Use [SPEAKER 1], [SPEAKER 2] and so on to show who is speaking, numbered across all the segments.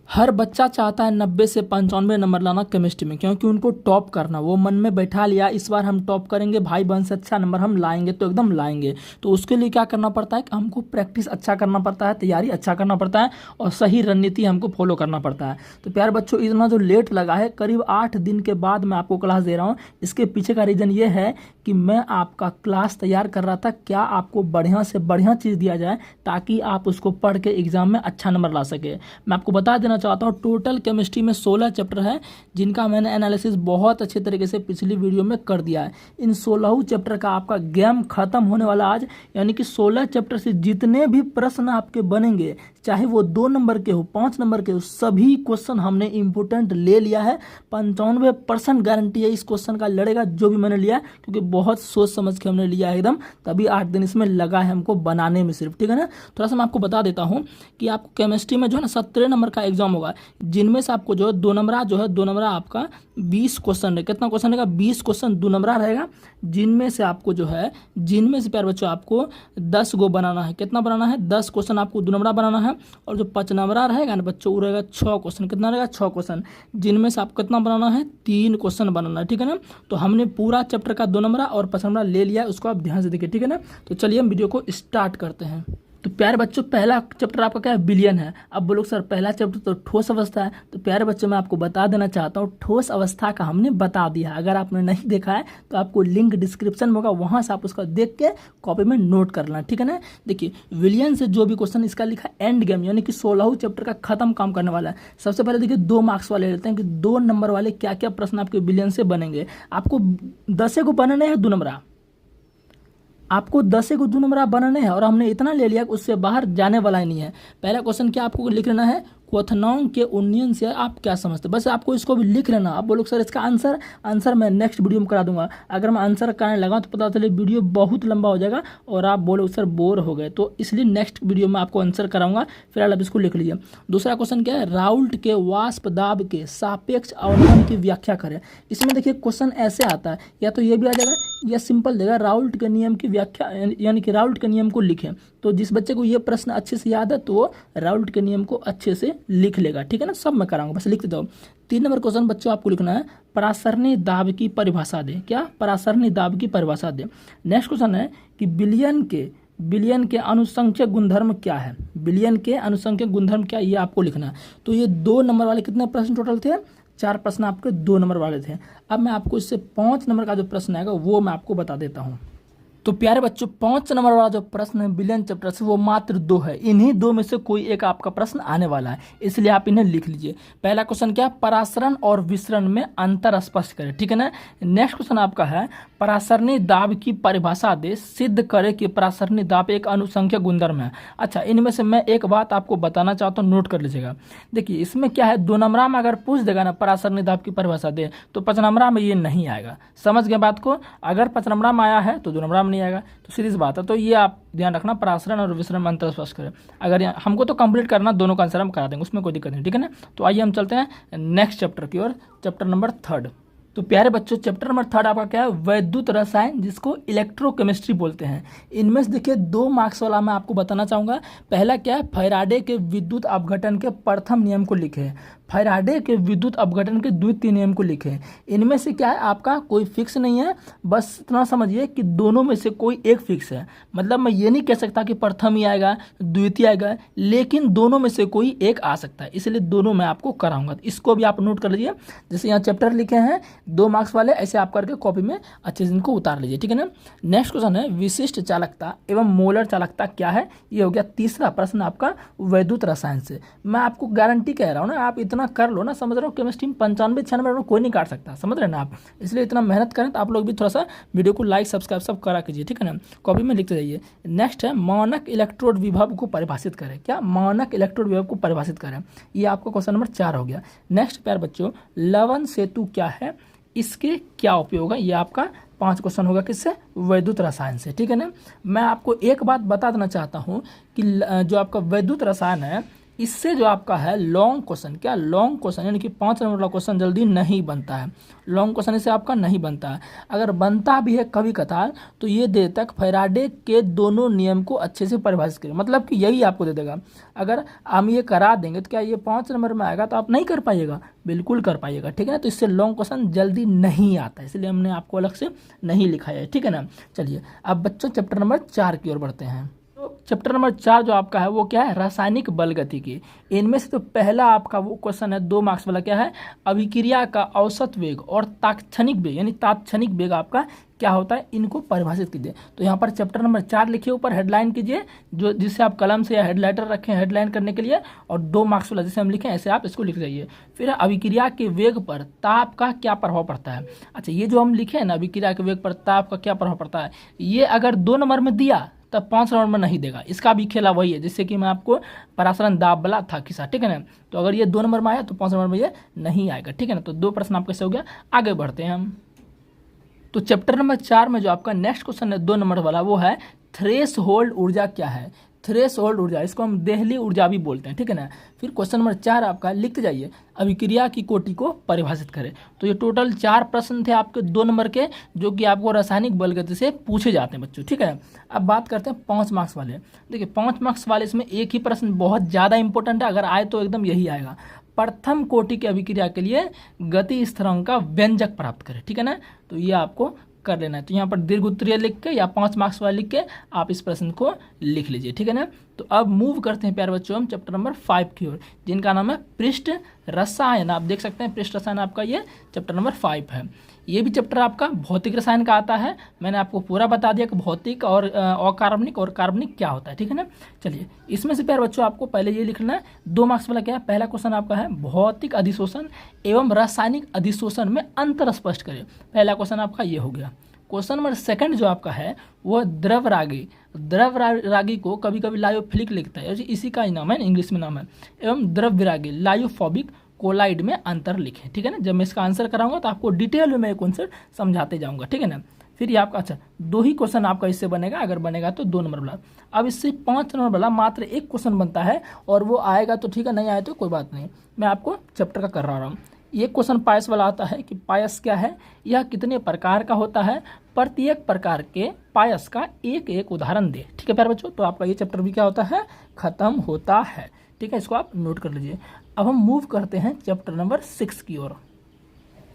[SPEAKER 1] हर बच्चा चाहता है 90 से 95 नंबर लाना केमिस्ट्री में, क्योंकि उनको टॉप करना, वो मन में बैठा लिया इस बार हम टॉप करेंगे, भाई बहन से अच्छा नंबर हम लाएंगे तो एकदम लाएंगे। तो उसके लिए क्या करना पड़ता है कि हमको प्रैक्टिस अच्छा करना पड़ता है, तैयारी अच्छा करना पड़ता है और सही रणनीति हमको फॉलो करना पड़ता है। तो प्यारे बच्चों, इतना जो लेट लगा है, करीब 8 दिन के बाद मैं आपको क्लास दे रहा हूँ। इसके पीछे का रीज़न ये है कि मैं आपका क्लास तैयार कर रहा था, क्या आपको बढ़िया से बढ़िया चीज़ दिया जाए ताकि आप उसको पढ़ के एग्जाम में अच्छा नंबर ला सके। मैं आपको बता देना चाहता हूँ, टोटल केमिस्ट्री में 16 चैप्टर है जिनका मैंने एनालिसिस बहुत अच्छे तरीके से पिछली वीडियो में कर दिया है। इन 16 चैप्टर का आपका गेम खत्म होने वाला आज, यानी कि 16 चैप्टर से जितने भी प्रश्न आपके बनेंगे, चाहे वो 2 नंबर के हो 5 नंबर के हो, सभी क्वेश्चन हमने इंपोर्टेंट ले लिया है। 95% गारंटी है इस क्वेश्चन का लड़ेगा जो भी मैंने लिया, क्योंकि बहुत सोच समझ के हमने लिया है एकदम, तभी 8 दिन इसमें लगा है हमको बनाने में सिर्फ। ठीक है ना। थोड़ा सा मैं आपको बता देता हूँ कि आपको केमिस्ट्री में जो है ना 17 नंबर का एग्जाम होगा, जिनमें से आपको जो है 2 नंबर आपका 20 क्वेश्चन है। कितना क्वेश्चन रहेगा? 20 क्वेश्चन 2 नंबर रहेगा, जिनमें से आपको जो है, जिनमें से प्यारे बच्चों आपको 10 गो बनाना है। कितना बनाना है? 10 क्वेश्चन आपको 2 नंबर बनाना है। और जो 5 नंबर रहेगा ना बच्चों, वो रहेगा 6 क्वेश्चन। कितना रहेगा? 6 क्वेश्चन, जिनमें से आपको कितना बनाना है? 3 क्वेश्चन बनाना है। ठीक है ना। तो हमने पूरा चैप्टर का 2 नंबर और 5 नंबर ले लिया है, उसको आप ध्यान से देखिए। ठीक है ना। तो चलिए हम वीडियो को स्टार्ट करते हैं। तो प्यारे बच्चों, पहला चैप्टर आपका क्या है? बिलियन है। अब बोलो सर पहला चैप्टर तो ठोस अवस्था है। तो प्यारे बच्चों, मैं आपको बता देना चाहता हूँ, ठोस अवस्था का हमने बता दिया। अगर आपने नहीं देखा है तो आपको लिंक डिस्क्रिप्शन में होगा, वहां से आप उसका देख के कॉपी में नोट कर लेना। ठीक है ना। देखिए, विलियन से जो भी क्वेश्चन इसका लिखा एंड गेम, यानी कि 16 चैप्टर का खत्म काम करने वाला है। सबसे पहले देखिए 2 मार्क्स वाले लेते हैं कि 2 नंबर वाले क्या क्या प्रश्न आपके विलियन से बनेंगे। आपको 10 को बनाने हैं 2 नंबर, आपको 10 को 2 नंबर बनाने हैं, और हमने इतना ले लिया कि उससे बाहर जाने वाला ही नहीं है। पहला क्वेश्चन क्या आपको लिख लेना है? क्वथनाओं के उन्नयन से आप क्या समझते हैं, बस आपको इसको भी लिख लेना। आप बोलो सर इसका आंसर मैं नेक्स्ट वीडियो में करा दूंगा। अगर मैं आंसर कराने लगा तो पता चले वीडियो बहुत लंबा हो जाएगा और आप बोलो सर बोर हो गए, तो इसलिए नेक्स्ट वीडियो में आपको आंसर कराऊंगा। फिलहाल आप इसको लिख लीजिए। दूसरा क्वेश्चन क्या है? राउल्ट के वाष्प दाब के सापेक्ष अवनमन की व्याख्या करें। इसमें देखिए क्वेश्चन ऐसे आता है, या तो ये भी आ जाएगा या सिंपल देगा राउल्ट के नियम की व्याख्या, यानी कि राउल्ट के नियम को लिखें। तो जिस बच्चे को ये प्रश्न अच्छे से याद है तो वो राउल्ट के नियम को अच्छे से लिख लेगा। ठीक है ना। सब मैं कराऊंगा, बस लिख देता हूँ। 3 नंबर क्वेश्चन बच्चों आपको लिखना है, परासरणी दाब की परिभाषा दे। क्या? परासरणी दाब की परिभाषा दे। नेक्स्ट क्वेश्चन है कि बिलियन के अनुसंख्यक गुणधर्म क्या है? बिलियन के अनुसंख्यक गुणधर्म क्या, ये आपको लिखना है। तो ये 2 नंबर वाले कितने प्रश्न टोटल थे? 4 प्रश्न आपके 2 नंबर वाले थे। अब मैं आपको इससे 5 नंबर का जो प्रश्न आएगा वो मैं आपको बता देता हूँ। तो प्यारे बच्चों, 5 नंबर वाला जो प्रश्न है बिलियन चैप्टर से, वो मात्र 2 है। इन्हीं 2 में से कोई एक आपका प्रश्न आने वाला है, इसलिए आप इन्हें लिख लीजिए। पहला क्वेश्चन क्या है? परासरण और विसरण में अंतर स्पष्ट करें। ठीक है ना। नेक्स्ट क्वेश्चन आपका है, परासरणी दाब की परिभाषा दे, सिद्ध करे कि परासरणी दाब एक अनुसंख्यक गुणधर्म है। अच्छा, इनमें से मैं एक बात आपको बताना चाहता हूँ, नोट कर लीजिएगा। देखिए इसमें क्या है, 2 नंबर में अगर पूछ देगा ना परासरणी दाब की परिभाषा दे, तो 5 नंबर में ये नहीं आएगा। समझ गए बात को? अगर 5 नंबर में आया है तो 2 नंबर में नहीं आएगा, तो सीधी सी बात है। तो ये आप ध्यान रखना, परासरण और विसरण में अंतर स्पष्ट करें। अगर हमको तो कंप्लीट करना, दोनों का आंसर हम करा देंगे, उसमें कोई दिक्कत नहीं। ठीक है ना। तो आइए हम चलते हैं नेक्स्ट चैप्टर की ओर, चैप्टर नंबर 3। तो प्यारे बच्चों, चैप्टर नंबर 3 आपका क्या है? वैद्युत रसायन, जिसको इलेक्ट्रोकेमिस्ट्री बोलते हैं। इनमें से देखिए 2 मार्क्स वाला मैं आपको बताना चाहूँगा। पहला क्या है? फैराडे के विद्युत अपघटन के प्रथम नियम को लिखे। फैराडे के विद्युत अपघटन के द्वितीय नियम को लिखे। इनमें से क्या है, आपका कोई फिक्स नहीं है, बस इतना समझिए कि दोनों में से कोई एक फिक्स है। मतलब मैं ये नहीं कह सकता कि प्रथम ही आएगा द्वितीय आएगा, लेकिन दोनों में से कोई एक आ सकता है, इसलिए दोनों मैं आपको कराऊंगा। तो इसको भी आप नोट कर लीजिए। जैसे यहाँ चैप्टर लिखे हैं 2 मार्क्स वाले, ऐसे आप करके कॉपी में अच्छे से इनको उतार लीजिए। ठीक है ना। नेक्स्ट क्वेश्चन है, विशिष्ट चालकता एवं मोलर चालकता क्या है? ये हो गया तीसरा प्रश्न आपका वैद्युत रसायन से। मैं आपको गारंटी कह रहा हूँ ना, आप इतना कर लो ना, समझ रहे हो, केमिस्ट्री में 95-96 नंबर कोई नहीं काट सकता, समझ रहे ना आप। इसलिए इतना मेहनत करें। तो आप लोग भी थोड़ा सा वीडियो को लाइक सब्सक्राइब सब करा कीजिए। ठीक है ना। कॉपी में लिखते जाइए। नेक्स्ट है, मानक इलेक्ट्रोड विभव को परिभाषित करें। क्या? मानक इलेक्ट्रोड विभव को परिभाषित करें। ये आपका क्वेश्चन नंबर 4 हो गया। नेक्स्ट प्यारे बच्चों, लवण सेतु क्या है, इसके क्या उपयोग है? ये आपका 5 क्वेश्चन होगा किससे? वैद्युत रसायन से। ठीक है ना। मैं आपको एक बात बता देना चाहता हूँ कि जो आपका वैद्युत रसायन है, इससे जो आपका है लॉन्ग क्वेश्चन, क्या लॉन्ग क्वेश्चन यानी कि 5 नंबर वाला क्वेश्चन जल्दी नहीं बनता है। लॉन्ग क्वेश्चन इससे आपका नहीं बनता है। अगर बनता भी है कभी कतार तो ये दे तक फैराडे के दोनों नियम को अच्छे से परिभाषित करें, मतलब कि यही आपको दे देगा। अगर हम ये करा देंगे तो क्या ये 5 नंबर में आएगा तो आप नहीं कर पाइएगा, बिल्कुल कर पाइएगा, ठीक है ना। तो इससे लॉन्ग क्वेश्चन जल्दी नहीं आता है, इसलिए हमने आपको अलग से नहीं लिखाया है, ठीक है ना। चलिए अब बच्चों चैप्टर नंबर 4 की ओर बढ़ते हैं। चैप्टर नंबर 4 जो आपका है वो क्या है, रासायनिक बल गतिकी। इनमें से तो पहला आपका वो क्वेश्चन है 2 मार्क्स वाला, क्या है, अभिक्रिया का औसत वेग और तात्क्षणिक वेग यानी तात्क्षणिक वेग आपका क्या होता है, इनको परिभाषित कीजिए। तो यहाँ पर चैप्टर नंबर 4 लिखिए, ऊपर हेडलाइन कीजिए जो जिससे आप कलम से या हेडलाइटर रखें हेडलाइन करने के लिए, और 2 मार्क्स वाला जिसे हम लिखें ऐसे आप इसको लिख जाइए। फिर अभिक्रिया के वेग पर ताप का क्या प्रभाव पड़ता है। अच्छा, ये जो हम लिखे हैं ना, अभिक्रिया के वेग पर ताप का क्या प्रभाव पड़ता है, ये अगर 2 नंबर में दिया तब 5 नंबर में नहीं देगा। इसका भी खेला वही है जिससे कि मैं आपको परासरण दाब वाला था किस्सा, ठीक है ना। तो अगर ये 2 नंबर में आया तो 5 नंबर में ये नहीं आएगा, ठीक है ना। तो 2 प्रश्न आपके से हो गया। आगे बढ़ते हैं हम। तो चैप्टर नंबर 4 में जो आपका नेक्स्ट क्वेश्चन है 2 नंबर वाला, वो है थ्रेश होल्ड ऊर्जा क्या है। थ्रेश होल्ड ऊर्जा, इसको हम देहली ऊर्जा भी बोलते हैं, ठीक है ना। फिर क्वेश्चन नंबर 4 आपका लिखते जाइए, अभिक्रिया की कोटि को परिभाषित करें। तो ये टोटल 4 प्रश्न थे आपके 2 नंबर के, जो कि आपको रासायनिक बल गति से पूछे जाते हैं बच्चों, ठीक है। अब बात करते हैं 5 मार्क्स वाले। देखिए 5 मार्क्स वाले इसमें एक ही प्रश्न बहुत ज़्यादा इंपॉर्टेंट है, अगर आए तो एकदम यही आएगा, प्रथम कोटि की अभिक्रिया के लिए गति स्थिरांक का व्यंजक प्राप्त करें, ठीक है ना। तो ये आपको कर लेना है। तो यहाँ पर दीर्घ उत्तरीय लिख के या 5 मार्क्स वाला लिख के आप इस प्रश्न को लिख लीजिए, ठीक है ना। तो अब मूव करते हैं प्यारे बच्चों हम चैप्टर नंबर 5 की ओर, जिनका नाम है पृष्ठ रसायन। आप देख सकते हैं पृष्ठ रसायन आपका ये चैप्टर नंबर 5 है। ये भी चैप्टर आपका भौतिक रसायन का आता है। मैंने आपको पूरा बता दिया कि भौतिक और अकार्बनिक और कार्बनिक क्या होता है, ठीक है ना। चलिए इसमें से प्यारे बच्चों आपको पहले ये लिखना है 2 मार्क्स वाला क्या है। पहला क्वेश्चन आपका है भौतिक अधिशोषण एवं रासायनिक अधिशोषण में अंतर स्पष्ट करें। पहला क्वेश्चन आपका ये हो गया। क्वेश्चन नंबर 2 जो आपका है वह द्रव रागी को कभी कभी लायोफिलिक लिखता है, इसी का ही नाम है, इंग्लिश में नाम है, एवं द्रव विरागी लायोफोबिक कोलाइड में अंतर लिखें, ठीक है ना। जब मैं इसका आंसर कराऊंगा तो आपको डिटेल में मैं कॉन्सेप्ट समझाते जाऊंगा, ठीक है ना। फिर ये आपका अच्छा 2 ही क्वेश्चन आपका इससे बनेगा, अगर बनेगा तो 2 नंबर वाला। अब इससे 5 नंबर वाला मात्र 1 क्वेश्चन बनता है, और वो आएगा तो ठीक है, नहीं आए तो कोई बात नहीं, मैं आपको चैप्टर का कर रहा हूँ। ये क्वेश्चन पायस वाला आता है कि पायस क्या है, यह कितने प्रकार का होता है, प्रत्येक प्रकार के पायस का एक एक उदाहरण दे, ठीक है प्यारे बच्चों। तो आपका ये चैप्टर भी क्या होता है, खत्म होता है, ठीक है। इसको आप नोट कर लीजिए। अब हम मूव करते हैं चैप्टर नंबर 6 की ओर।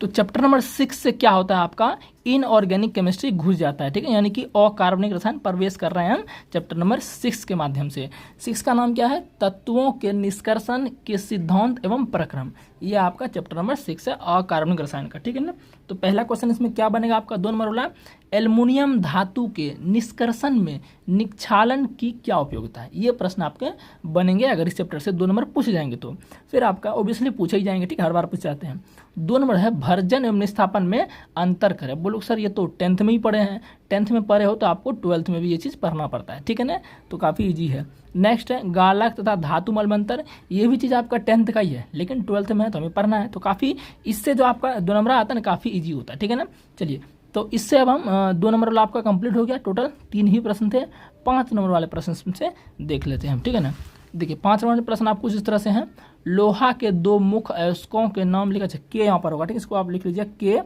[SPEAKER 1] तो चैप्टर नंबर 6 से क्या होता है आपका, इनऑर्गेनिक केमिस्ट्री घुस जाता है, ठीक है, यानी कि अकार्बनिक रसायन प्रवेश कर रहे हैं हम चैप्टर नंबर 6 के माध्यम से। 6 का नाम क्या है, तत्वों के निष्कर्षण के सिद्धांत एवं प्रक्रम। ये आपका चैप्टर नंबर 6 है अकार्बनिक रसायन का, ठीक है ना। तो पहला क्वेश्चन इसमें क्या बनेगा आपका 2 नंबर वाला, एल्युमिनियम धातु के निष्कर्षण में निक्षालन की क्या उपयोगिता है। ये प्रश्न आपके बनेंगे अगर इस चैप्टर से 2 नंबर पूछे जाएंगे तो। फिर आपका ओबियसली पूछे ही जाएंगे, ठीक है, हर बार पूछ जाते हैं। 2 नंबर है भर्जन एवं निस्थापन में अंतर करें। बोलो सर ये तो 10th में ही पढ़े हैं, 10th में पढ़े हो तो आपको 12th में भी ये चीज़ पढ़ना पड़ता है, ठीक है ना। तो काफ़ी ईजी है। नेक्स्ट है गालक तथा धातु मलमंत्र। ये भी चीज़ आपका 10th का ही है, लेकिन 12th में है तो हमें पढ़ना है। तो काफ़ी इससे जो आपका 2 नंबर आता है ना, काफ़ी ईजी होता है, ठीक है ना। चलिए तो इससे अब हम 2 नंबर वाला आपका कंप्लीट हो गया। टोटल 3 ही प्रश्न थे। 5 नंबर वाले प्रश्न से देख लेते हैं हम, ठीक है ना। देखिए 5 नंबर वाले प्रश्न आपको इस तरह से हैं, लोहा के 2 मुख्य अयस्कों के नाम लिखा, के यहाँ पर होगा, ठीक है, इसको आप लिख लीजिए, के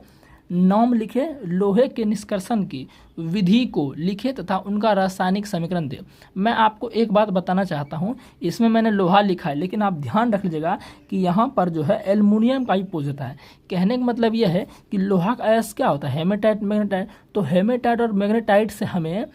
[SPEAKER 1] नाम लिखे, लोहे के निष्कर्षण की विधि को लिखे तथा उनका रासायनिक समीकरण दे। मैं आपको एक बात बताना चाहता हूँ, इसमें मैंने लोहा लिखा है, लेकिन आप ध्यान रख लीजिएगा कि यहाँ पर जो है एल्युमिनियम का ही पोज होता है। कहने का मतलब यह है कि लोहा का अयस्क क्या होता है, हेमेटाइट मैग्नेटाइट। तो हेमेटाइट और मैग्नेटाइट से हमें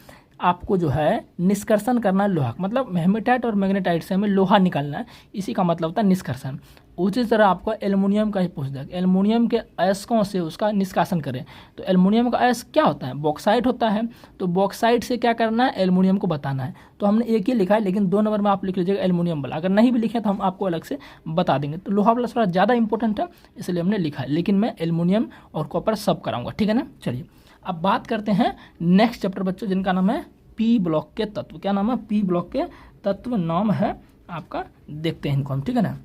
[SPEAKER 1] आपको जो है निष्कर्षण करना है लोहा, मतलब हेमेटाइट और मैग्नेटाइट से हमें लोहा निकालना है, इसी का मतलब होता है निष्कर्षण। उसी तरह आपको एल्युमिनियम का ही पूछ दिया, एल्युमिनियम के अयस्कों से उसका निष्कासन करें। तो एल्युमिनियम का अयस्क क्या होता है, बॉक्साइट होता है। तो बॉक्साइट से क्या करना है, एल्युमिनियम को बताना है। तो हमने एक ही लिखा है, लेकिन 2 नंबर में आप लिख लीजिएगा एल्युमिनियम वाला। अगर नहीं भी लिखे तो हम आपको अलग से बता देंगे। तो लोहा वाला थोड़ा ज़्यादा इंपॉर्टेंट है, इसलिए हमने लिखा है, लेकिन मैं एल्युमिनियम और कॉपर सब कराऊंगा, ठीक है ना। चलिए अब बात करते हैं नेक्स्ट चैप्टर बच्चों, जिनका नाम है पी ब्लॉक के तत्व। क्या नाम है, पी ब्लॉक के तत्व नाम है आपका, देखते हैं इनको हम, ठीक है ना।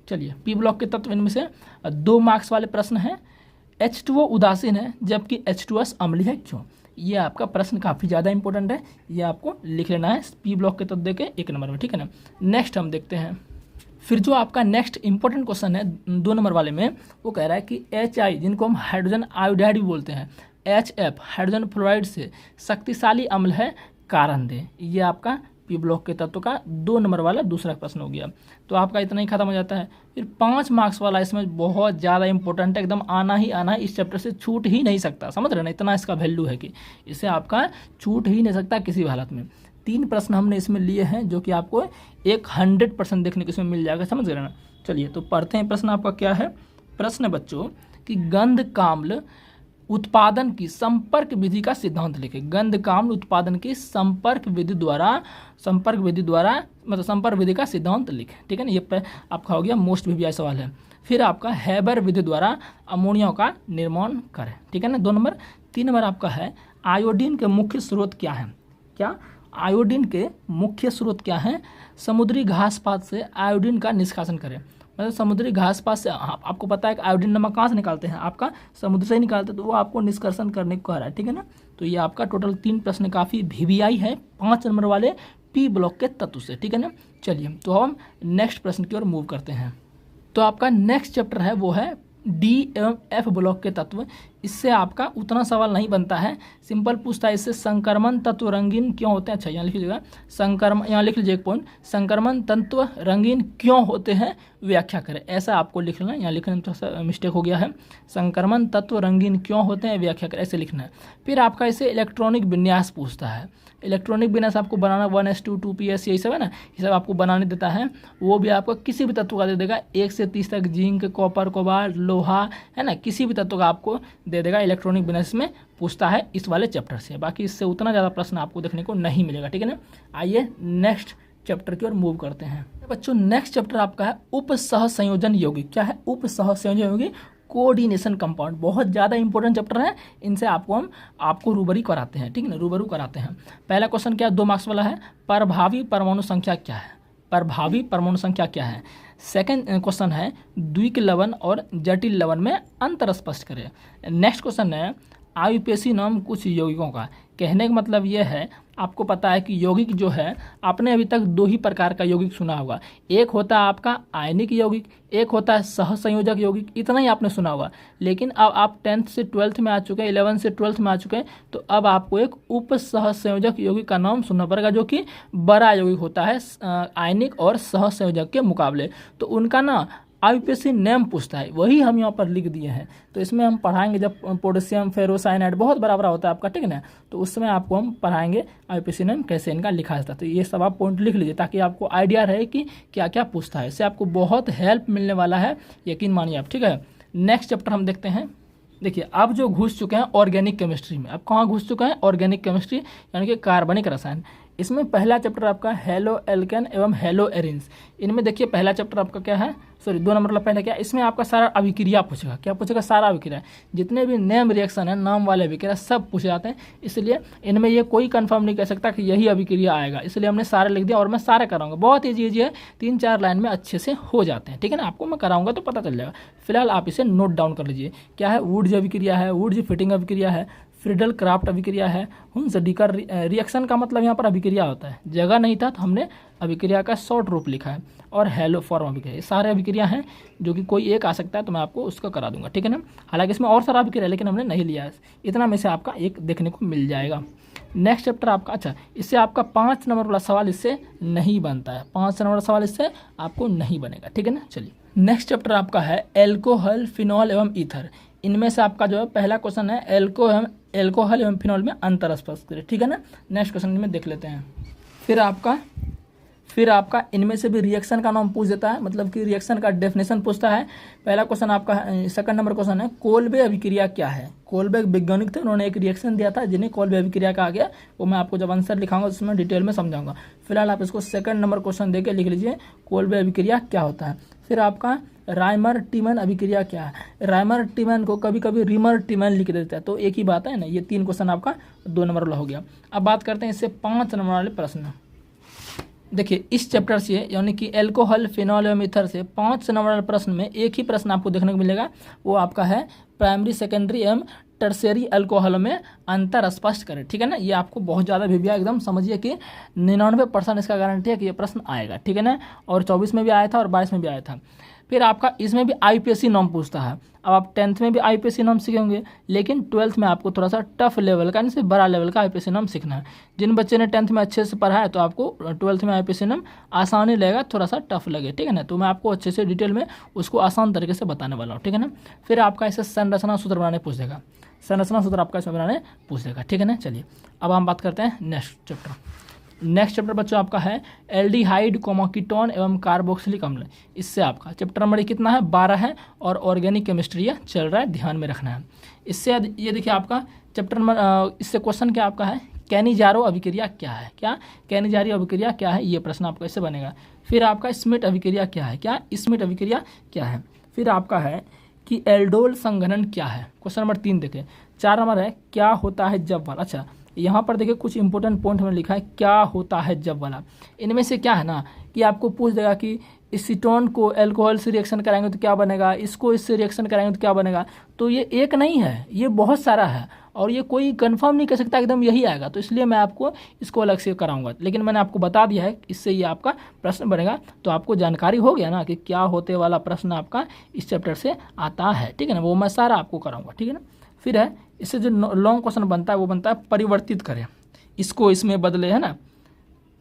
[SPEAKER 1] चलिए पी ब्लॉक के तत्व, इनमें से 2 मार्क्स वाले प्रश्न हैं। H2O उदासीन है जबकि H2S अम्लीय है, क्यों। ये आपका प्रश्न काफ़ी ज़्यादा इंपॉर्टेंट है, ये आपको लिख लेना है पी ब्लॉक के तत्व देके 1 नंबर में, ठीक है ना। नेक्स्ट हम देखते हैं फिर जो आपका नेक्स्ट इंपॉर्टेंट क्वेश्चन है 2 नंबर वाले में, वो कह रहा है कि HI, जिनको हम हाइड्रोजन आयोडाइड भी बोलते हैं, HF हाइड्रोजन फ्लोराइड से शक्तिशाली अम्ल है, कारण दे। ये आपका पी ब्लॉक के तत्व का 2 नंबर वाला दूसरा प्रश्न हो गया। तो आपका इतना ही खत्म हो जाता है। फिर 5 मार्क्स वाला इसमें बहुत ज़्यादा इंपॉर्टेंट है, एकदम आना ही आना है, इस चैप्टर से छूट ही नहीं सकता, समझ रहे ना, इतना इसका वैल्यू है कि इससे आपका छूट ही नहीं सकता किसी भी हालत में। 3 प्रश्न हमने इसमें लिए हैं जो कि आपको 100% देखने को इसमें मिल जाएगा, समझ रहे ना। चलिए तो पढ़ते हैं। प्रश्न आपका क्या है? प्रश्न बच्चों कि गंध काम्ल उत्पादन की संपर्क विधि का सिद्धांत लिखें। गंध काम्ल उत्पादन की संपर्क विधि द्वारा मतलब संपर्क विधि का सिद्धांत लिखें, ठीक है ना। ये आपका हो गया मोस्ट वीवीआई सवाल है। फिर आपका हैबर विधि द्वारा अमोनिया का निर्माण करें, ठीक है ना, 2 नंबर। 3 नंबर आपका है आयोडीन के मुख्य स्रोत क्या है? क्या आयोडीन के मुख्य स्रोत क्या है? समुद्री घास पात से आयोडीन का निष्कासन करें। मतलब समुद्री घास पात से आपको पता है कि आयोडीन नमक कहाँ से निकालते हैं? आपका समुद्र से ही निकालते हैं, तो वो आपको निष्कर्षण करने को कह रहा है, ठीक है ना। तो ये आपका टोटल 3 प्रश्न काफ़ी वीवीआई है 5 नंबर वाले पी ब्लॉक के तत्व से, ठीक है ना। चलिए तो हम नेक्स्ट प्रश्न की ओर मूव करते हैं। तो आपका नेक्स्ट चैप्टर है वो है डी एवं एफ ब्लॉक के तत्व। इससे आपका उतना सवाल नहीं बनता है, सिंपल पूछता है इससे संक्रमण तत्व रंगीन क्यों होते हैं। अच्छा यहाँ लिख लीजिएगा, यहाँ लिख लीजिए एक पॉइंट, संक्रमण तत्व रंगीन क्यों होते हैं व्याख्या करें, ऐसा आपको लिखना है। यहाँ लिखने में थोड़ा सा मिस्टेक हो गया है, संक्रमण तत्व रंगीन क्यों होते हैं व्याख्या करें, ऐसे लिखना है। फिर आपका इसे इलेक्ट्रॉनिक विन्यास पूछता है। इलेक्ट्रॉनिक विन्यास आपको बनाना 1s2 2p यही सब है ना, ये सब आपको बनाने देता है। वो भी आपको किसी भी तत्व का दे देगा, 1 से 30 तक, जिंक, कॉपर, कोबाल्ट, लोहा, है ना, किसी भी तत्व का आपको दे देगा। इलेक्ट्रॉनिक विन्यास में पूछता है इस वाले चैप्टर से, बाकी इससे उतना ज़्यादा प्रश्न आपको देखने को नहीं मिलेगा, ठीक है ना। आइए नेक्स्ट चैप्टर की ओर मूव करते हैं। बच्चों नेक्स्ट चैप्टर आपका है उप सह संयोजन यौगिक। क्या है? उप सह संयोजन यौगिक, कोऑर्डिनेशन कंपाउंड। बहुत ज़्यादा इंपॉर्टेंट चैप्टर है, इनसे आपको रूबरू कराते हैं, ठीक है ना, रूबरू कराते हैं। पहला क्वेश्चन क्या है? 2 मार्क्स वाला है, प्रभावी परमाणु संख्या क्या है? प्रभावी परमाणु संख्या क्या है? सेकंड क्वेश्चन है द्विक लवण और जटिल लवण में अंतर स्पष्ट करें। नेक्स्ट क्वेश्चन है आयुपेशी नाम कुछ यौगिकों का। कहने का मतलब यह है, आपको पता है कि यौगिक जो है, आपने अभी तक 2 ही प्रकार का यौगिक सुना होगा, एक होता है आपका आयनिक यौगिक, एक होता है सहसंयोजक यौगिक, इतना ही आपने सुना होगा। लेकिन अब आप 10th से 12th में आ चुके हैं, 11th से 12th में आ चुके हैं, तो अब आपको एक उप सहसंयोजक यौगिक का नाम सुनना पड़ेगा, जो कि बड़ा यौगिक होता है आयनिक और सहसंयोजक के मुकाबले। तो उनका ना आईयूपीएससी नेम पूछता है, वही हम यहाँ पर लिख दिए हैं। तो इसमें हम पढ़ाएंगे जब पोटेशियम फेरोसाइनाइड बहुत बड़ा बड़ा होता है आपका, ठीक है ना, तो उस समय आपको हम पढ़ाएंगे आईयूपीएससी नेम कैसे इनका लिखा जाता है। तो ये सब आप पॉइंट लिख लीजिए ताकि आपको आइडिया रहे कि क्या क्या पूछता है। इससे आपको बहुत हेल्प मिलने वाला है, यकीन मानिए आप, ठीक है। नेक्स्ट चैप्टर हम देखते हैं। देखिए अब जो घुस चुके हैं ऑर्गेनिक केमिस्ट्री में, अब कहाँ घुस चुके हैं? ऑर्गेनिक केमिस्ट्री यानी कि कार्बनिक रसायन। इसमें पहला चैप्टर आपका हेलो एल्केन एवं हेलो एरिन्स। इनमें देखिए पहला चैप्टर आपका क्या है, 2 नंबर वाला पहले क्या, इसमें आपका सारा अभिक्रिया पूछेगा। क्या पूछेगा? सारा अभिक्रिया, जितने भी नेम रिएक्शन है, नाम वाले अभिक्रिया सब पूछे जाते हैं। इसलिए इनमें ये कोई कंफर्म नहीं कर सकता कि यही अभिक्रिया आएगा, इसलिए हमने सारे लिख दिया और मैं सारे कराऊंगा। बहुत ईजी है, 3-4 लाइन में अच्छे से हो जाते हैं, ठीक है ना। आपको मैं कराऊंगा तो पता चल जाएगा। फिलहाल आप इसे नोट डाउन कर लीजिए। क्या है? वुड्स अभिक्रिया है, वुड्स फिटिंग अभिक्रिया है, फ्रीडल क्राफ्ट अभिक्रिया है, हुंस-डीकर रिएक्शन का मतलब यहाँ पर अभिक्रिया होता है। जगह नहीं था तो हमने अभिक्रिया का शॉर्ट रूप लिखा है। और हेलो फॉर्म अभिक्रिया, ये सारे अभिक्रिया हैं जो कि कोई एक आ सकता है तो मैं आपको उसका करा दूंगा, ठीक है ना। हालांकि इसमें और सारा अभिक्रिया लेकिन हमने नहीं लिया है, इतना में से आपका एक देखने को मिल जाएगा। नेक्स्ट चैप्टर आपका, अच्छा इससे आपका 5 नंबर वाला सवाल इससे नहीं बनता है, 5 नंबर वाला सवाल इससे आपको नहीं बनेगा, ठीक है ना। चलिए नेक्स्ट चैप्टर आपका है एल्कोहल, फिनॉल एवं ईथर। इनमें से आपका जो है पहला क्वेश्चन है एल्कोहल एवं फिनॉल में अंतर स्पष्ट करें, ठीक है ना। नेक्स्ट क्वेश्चन में देख लेते हैं। फिर आपका इनमें से भी रिएक्शन का नाम पूछ देता है, मतलब कि रिएक्शन का डेफिनेशन पूछता है। पहला क्वेश्चन आपका, सेकंड नंबर क्वेश्चन है कोल्बे अभिक्रिया क्या है। कोल्बे वैज्ञानिक थे, उन्होंने एक रिएक्शन दिया था जिन्हें कोल्बे अभिक्रिया कहा गया। वो मैं आपको जब आंसर लिखाऊंगा उसमें डिटेल में समझाऊंगा। फिलहाल आप इसको सेकंड नंबर क्वेश्चन देके लिख लीजिए, कोल्बे अभिक्रिया क्या होता है। फिर आपका राइमर टिमन अभिक्रिया क्या है। राइमर टिमन को कभी कभी रिमर टिमन लिख देता है, तो एक ही बात है ना। ये 3 क्वेश्चन आपका 2 नंबर वाला हो गया। अब बात करते हैं इससे 5 नंबर वाले प्रश्न। देखिए इस चैप्टर से यानी कि एल्कोहल, फिनॉल एवं ईथर से 5 नंबर वाले प्रश्न में एक ही प्रश्न आपको देखने को मिलेगा, वो आपका है प्राइमरी, सेकेंडरी एवं टर्शियरी अल्कोहल में अंतर स्पष्ट करें। ठीक है ना, ये आपको बहुत ज़्यादा भी भैया एकदम समझिए कि 99% इसका गारंटी है कि ये प्रश्न आएगा। ठीक है ना, और 24 में भी आया था और 22 में भी आया था। फिर आपका इसमें भी आईपीएससी नॉर्म पूछता है। अब आप 10th में भी आईपीएससी नॉर्म सीखेंगे, लेकिन 12th में आपको थोड़ा सा टफ लेवल का, यानी बड़ा लेवल का आईपीएससी नॉर्म सीखना है। जिन बच्चे ने 10th में अच्छे से पढ़ा है तो आपको 12th में आईपीएससी नॉर्म आसानी लगेगा, थोड़ा सा टफ लगे। ठीक है ना, तो मैं आपको अच्छे से डिटेल में उसको आसान तरीके से बताने वाला हूँ। ठीक है ना, फिर आपका इसे संरचना सूत्र बनाने पूछ देगा, संरचना सूत्र आपका इसमें बनाने पूछ देगा। ठीक है ना, चलिए अब हम बात करते हैं नेक्स्ट चैप्टर। नेक्स्ट चैप्टर बच्चों आपका है एल्डिहाइड, कीटोन एवं कार्बोक्सिलिक अम्ल। इससे आपका चैप्टर नंबर कितना है, 12 है, और ऑर्गेनिक केमिस्ट्री चल रहा है, ध्यान में रखना है। इससे ये देखिए आपका चैप्टर नंबर, इससे क्वेश्चन क्या आपका है, कैनिजारो अभिक्रिया क्या है, क्या कैनिजारो अभिक्रिया क्या है, ये प्रश्न आपका इससे बनेगा। फिर आपका स्मिट अभिक्रिया क्या है, क्या स्मिट अभिक्रिया क्या है। फिर आपका है कि एल्डोल संघनन क्या है, क्वेश्चन नंबर 3 देखें। 4 नंबर है क्या होता है जब वाला। अच्छा, यहाँ पर देखिए कुछ इंपॉर्टेंट पॉइंट हमने लिखा है, क्या होता है जब वाला। इनमें से क्या है ना कि आपको पूछ देगा कि एसीटोन को अल्कोहल से रिएक्शन कराएंगे तो क्या बनेगा, इसको इससे रिएक्शन कराएंगे तो क्या बनेगा। तो ये एक नहीं है, ये बहुत सारा है, और ये कोई कंफर्म नहीं कर सकता एकदम यही आएगा, तो इसलिए मैं आपको इसको अलग से कराऊंगा। लेकिन मैंने आपको बता दिया है, इससे ये आपका प्रश्न बनेगा, तो आपको जानकारी हो गया ना कि क्या होते वाला प्रश्न आपका इस चैप्टर से आता है। ठीक है ना, वो मैं सारा आपको कराऊंगा। ठीक है ना, फिर है इससे जो लॉन्ग क्वेश्चन बनता है वो बनता है परिवर्तित करें, इसको इसमें बदले, है ना।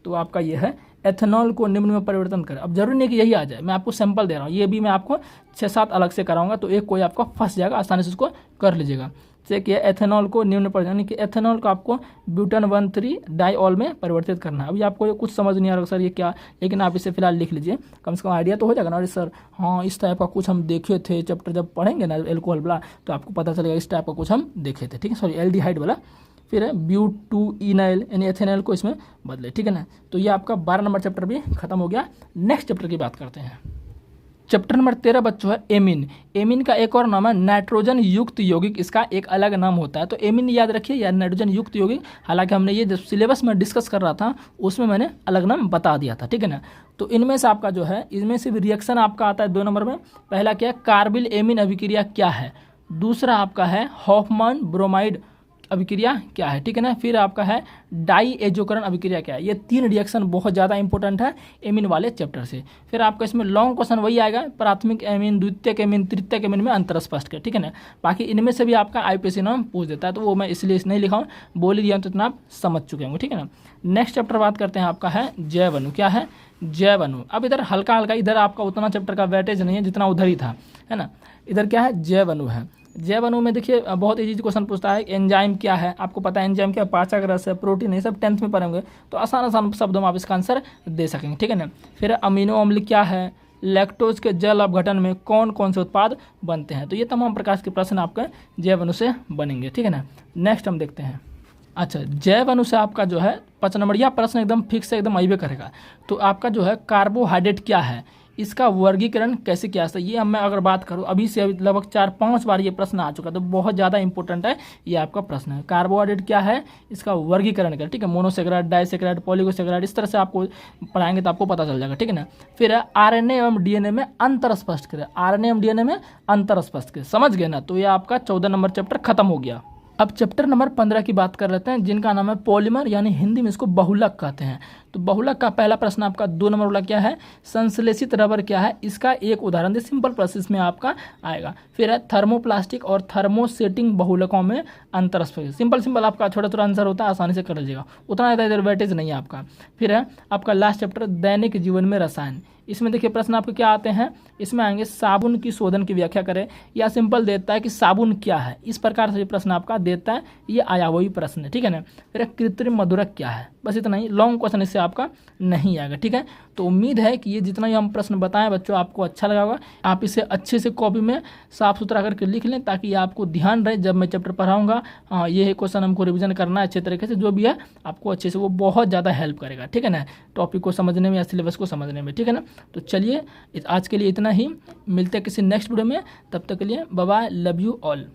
[SPEAKER 1] तो आपका ये है एथेनॉल को निम्न में परिवर्तन करें। अब जरूरी नहीं कि यही आ जाए, मैं आपको सैंपल दे रहा हूँ, ये भी मैं आपको 6-7 अलग से कराऊंगा, तो एक कोई आपका फंस जाएगा, आसानी से उसको कर लीजिएगा। जैसे कि एथेनॉल को निम्न पर, यानी कि एथेनॉल को आपको ब्यूटन 1,3 डाइऑल में परिवर्तित करना है। अभी आपको ये कुछ समझ नहीं आ रहा सर ये क्या, लेकिन आप इसे फिलहाल लिख लीजिए, कम से कम आइडिया तो हो जाएगा ना। अरे सर हाँ, इस टाइप का कुछ हम देखे थे चैप्टर, जब पढ़ेंगे ना एल्कोहल वाला तो आपको पता चलेगा इस टाइप का कुछ हम देखे थे। ठीक है, सॉरी एल्डिहाइड वाला। फिर है ब्यूटूइनाइल यानी एथेनॉल को इसमें बदले। ठीक है ना, तो ये आपका 12 नंबर चैप्टर भी खत्म हो गया। नेक्स्ट चैप्टर की बात करते हैं। चैप्टर नंबर 13 बच्चों है एमीन। एमीन का एक और नाम है नाइट्रोजन युक्त यौगिक, इसका एक अलग नाम होता है। तो एमीन याद रखिए या नाइट्रोजन युक्त यौगिक, हालांकि हमने ये जब सिलेबस में डिस्कस कर रहा था उसमें मैंने अलग नाम बता दिया था। ठीक है ना, तो इनमें से आपका जो है, इनमें से भी रिएक्शन आपका आता है 2 नंबर में। पहला क्या है, कार्बिल एमीन अभिक्रिया क्या है। दूसरा आपका है हॉफमैन ब्रोमाइड अभिक्रिया क्या है। ठीक है ना, फिर आपका है डाई एजोकरण अभिक्रिया क्या है। ये 3 रिएक्शन बहुत ज़्यादा इंपॉर्टेंट है एमीन वाले चैप्टर से। फिर आपका इसमें लॉन्ग क्वेश्चन वही आएगा, प्राथमिक एमीन, द्वितीयक एमीन, तृतीयक एमीन में अंतर स्पष्ट कर। ठीक है ना, बाकी इनमें से भी आपका आईपीएससी नाम पूछ देता है, तो वो मैं इसलिए नहीं लिखा हूँ, बोल ही दिया तो इतना आप समझ चुके होंगे। ठीक है ना, नेक्स्ट चैप्टर बात करते हैं, आपका है जैव अणु। क्या है, जैव अणु। अब इधर हल्का हल्का, इधर आपका उतना चैप्टर का वेटेज नहीं है जितना उधर ही था, है ना। इधर क्या है, जैव अणु है। जैव अणु में देखिए बहुत इजी क्वेश्चन पूछता है, एंजाइम क्या है, आपको पता है एंजाइम क्या, पाचक रस है, प्रोटीन है, सब 10th में पढ़ेंगे, तो आसान आसान शब्दों में आप इसका आंसर दे सकेंगे। ठीक है ना, फिर अमीनो अम्ल क्या है, लैक्टोज के जल अपघटन में कौन कौन से उत्पाद बनते हैं। तो ये तमाम प्रकार के प्रश्न आपके जैव अणु से बनेंगे। ठीक है ना, नेक्स्ट हम देखते हैं। अच्छा, जैव अणु से आपका जो है 5 नंबर, यह प्रश्न एकदम फिक्स है, एकदम आइबे करेगा। तो आपका जो है कार्बोहाइड्रेट क्या है, इसका वर्गीकरण कैसे किया जाता है। ये मैं अगर बात करूँ अभी से, अभी लगभग 4-5 बार ये प्रश्न आ चुका है, तो बहुत ज़्यादा इंपॉर्टेंट है ये आपका प्रश्न है। कार्बोहाइड्रेट क्या है, इसका वर्गीकरण कर। ठीक है, मोनोसेक्राइड, डाइसेक्राइड, पॉलीगोसेक्राइड, इस तरह से आपको पढ़ाएंगे तो आपको पता चल जाएगा। ठीक है ना, फिर आरएनए एवं डीएनए में अंतर स्पष्ट करें। आरएनए एवं डीएनए में अंतर स्पष्ट करें, समझ गए ना। तो ये आपका 14 नंबर चैप्टर खत्म हो गया। अब चैप्टर नंबर 15 की बात कर लेते हैं, जिनका नाम है पॉलीमर, यानी हिंदी में इसको बहुलक कहते हैं। तो बहुलक का पहला प्रश्न आपका 2 नंबर वाला क्या है, संश्लेषित रबर क्या है, इसका एक उदाहरण दे, सिंपल प्रोसेस में आपका आएगा। फिर है थर्मोप्लास्टिक और थर्मोसेटिंग बहुलकों में अंतर स्पष्ट। सिंपल आपका छोटा छोटा आंसर होता है, आसानी से कर लीजिएगा, उतना ज़्यादा इधर वेटेज नहीं है आपका। फिर है आपका लास्ट चैप्टर दैनिक जीवन में रसायन। इसमें देखिए प्रश्न आपके क्या आते हैं, इसमें आएंगे साबुन की शोधन की व्याख्या करें, या सिंपल देता है कि साबुन क्या है, इस प्रकार से प्रश्न आपका देता है, ये आया वही प्रश्न है। ठीक है ना, फिर कृत्रिम मधुरक क्या है, बस इतना ही, लॉन्ग क्वेश्चन इससे आपका नहीं आएगा। ठीक है, तो उम्मीद है कि ये जितना ही हम प्रश्न बताएं बच्चों आपको अच्छा लगा होगा। आप इसे अच्छे से कॉपी में साफ सुथरा करके लिख लें, ताकि आपको ध्यान रहे जब मैं चैप्टर पढ़ाऊंगा, हाँ ये क्वेश्चन हमको रिवीजन करना है अच्छे तरीके से, जो भी है आपको अच्छे से, वो बहुत ज़्यादा हेल्प करेगा। ठीक है ना, टॉपिक को समझने में या सिलेबस को समझने में। ठीक है ना, तो चलिए आज के लिए इतना ही, मिलते हैं किसी नेक्स्ट वीडियो में, तब तक के लिए bye bye, love you all.